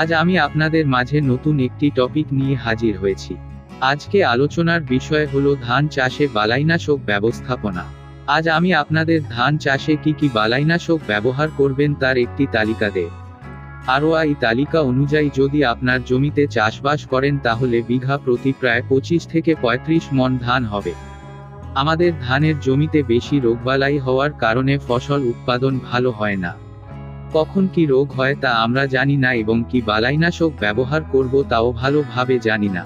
আজ আমি আপনাদের মাঝে নতুন একটি টপিক নিয়ে হাজির হয়েছি। আজকে আলোচনার বিষয় হলো ধান চাষে বালাইনাশক ব্যবস্থাপনা। আজ আমি আপনাদের ধান চাষে কি কি বালাইনাশক ব্যবহার করবেন তার একটি তালিকা দেব। আরও এই তালিকা অনুযায়ী যদি আপনার জমিতে চাষবাস করেন তাহলে বিঘা প্রতি প্রায় 25 থেকে 35 মণ ধান হবে। আমাদের ধানের জমিতে বেশি রোগবালাই হওয়ার কারণে ফসল উৎপাদন ভালো হয় না। কখন কি রোগ হয় তা আমরা জানি না এবং কি বালাইনাশক ব্যবহার করব তাও ভালোভাবে জানি না।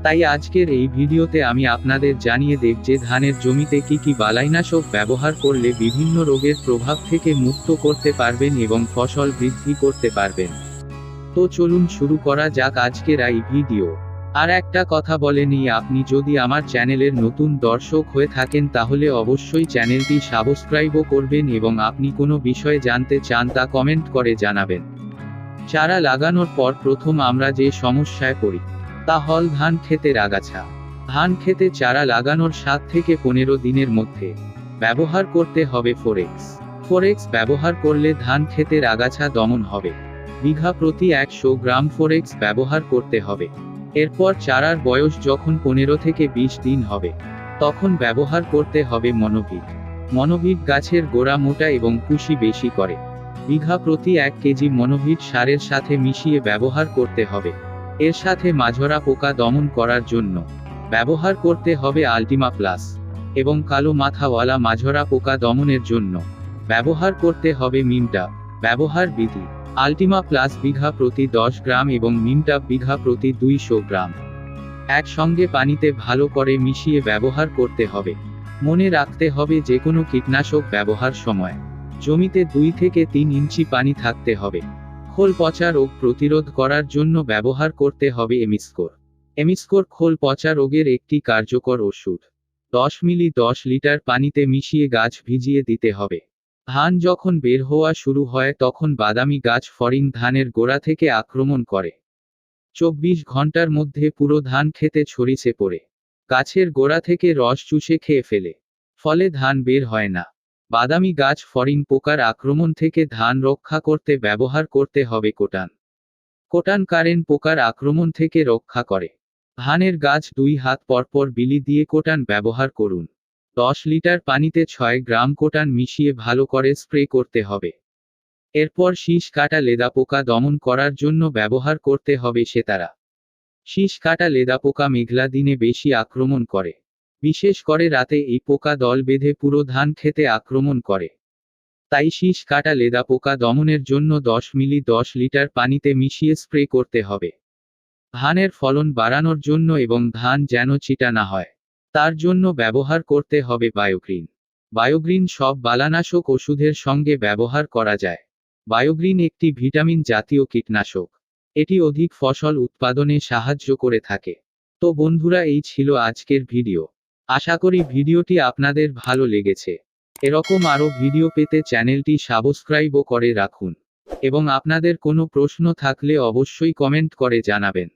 তাই আজকের এই ভিডিওতে আমি আপনাদের জানিয়ে দেব যে ধানের জমিতে কি কি বালাইনাশক ব্যবহার করলে বিভিন্ন রোগের প্রভাব থেকে মুক্ত করতে পারবেন এবং ফসল বৃদ্ধি করতে পারবেন। তো চলুন শুরু করা যাক আজকের এই ভিডিও। আর একটা কথা বলে নিই, আপনি যদি আমার চ্যানেলের নতুন দর্শক হয়ে থাকেন তাহলে অবশ্যই চ্যানেলটি সাবস্ক্রাইবও করবেন এবং আপনি কোনো বিষয়ে জানতে চান তা কমেন্ট করে জানাবেন। চারা লাগানোর পর প্রথম আমরা যে সমস্যায় পড়ি তা হল ধান ক্ষেতের আগাছা। ধান ক্ষেতে চারা লাগানোর 7 থেকে 15 দিনের মধ্যে ব্যবহার করতে হবে ফোরেক্স ব্যবহার করলে ধান ক্ষেতের আগাছা দমন হবে। বিঘা প্রতি 100 গ্রাম ফোরেক্স ব্যবহার করতে হবে। এরপর চারার বয়স যখন 15 থেকে 20 দিন হবে তখন ব্যবহার করতে হবে মনোভিট গাছের গোড়া মোটা এবং কুশি বেশি করে। বিঘা প্রতি 1 কেজি মনোভিট সারের সাথে মিশিয়ে ব্যবহার করতে হবে। এর সাথে মাজরা পোকা দমন করার জন্য ব্যবহার করতে হবে আল্টিমা প্লাস এবং কালো মাথাওয়ালা মাজরা পোকা দমনের জন্য ব্যবহার করতে হবে মিমটাপ। ব্যবহার বিধি: আল্টিমা প্লাস বিঘা প্রতি 10 গ্রাম এবং মিমটাপ বিঘা প্রতি 200 গ্রাম একসঙ্গে পানিতে ভালো করে মিশিয়ে ব্যবহার করতে হবে। মনে রাখতে হবে যে কোনো কীটনাশক ব্যবহার সময় জমিতে 2 থেকে 3 ইঞ্চি পানি থাকতে হবে। খোল পচা রোগ প্রতিরোধ করার জন্য ব্যবহার করতে হবে এমিস্কোর খোল পচা রোগের একটি কার্যকর ওষুধ। 10 মিলি 10 লিটার পানিতে মিশিয়ে গাছ ভিজিয়ে দিতে হবে। ধান যখন বের হওয়া শুরু হয় তখন বাদামি গাছ ফড়িং ধানের গোড়া থেকে আক্রমণ করে। 24 ঘন্টার মধ্যে পুরো ধান খেতে ছড়িয়ে পড়ে গাছের গোড়া থেকে রস চুষে খেয়ে ফেলে, ফলে ধান বের হয় না। বাদামি গাছ ফড়িং পোকার আক্রমণ থেকে ধান রক্ষা করতে ব্যবহার করতে হবে কোটান কারেন্ট পোকার আক্রমণ থেকে রক্ষা করে। ধানের গাছ 2 হাত পরপর বিলি দিয়ে কোটান ব্যবহার করুন। 10 লিটার পানিতে 6 গ্রাম কোটান মিশিয়ে ভালো করে স্প্রে করতে হবে। এরপর শীষ কাটা লেদা পোকা দমন করার জন্য ব্যবহার করতে হবে সেতারা। শীষ কাটা লেদা পোকা মেঘলা দিনে বেশি আক্রমণ করে, বিশেষ করে রাতে এই পোকা দল বেঁধে পুরো ধান খেতে আক্রমণ করে। তাই শীষ কাটা লেদা পোকা দমনের জন্য 10 মিলি 10 লিটার পানিতে মিশিয়ে স্প্রে করতে হবে। ধানের ফলন বাড়ানোর জন্য এবং ধান যেন চিটা না হয় তার জন্য ব্যবহার করতে হবে বায়োগ্রিন সব বালানাশক ওষুধের সঙ্গে ব্যবহার করা যায়। বায়োগ্রিন একটি ভিটামিন জাতীয় কীটনাশক। এটি অধিক ফসল উৎপাদনে সাহায্য করে থাকে। তো বন্ধুরা, এই ছিল আজকের ভিডিও। আশা করি ভিডিওটি আপনাদের ভালো লেগেছে। এরকম আরও ভিডিও পেতে চ্যানেলটি সাবস্ক্রাইবও করে রাখুন এবং আপনাদের কোনো প্রশ্ন থাকলে অবশ্যই কমেন্ট করে জানাবেন।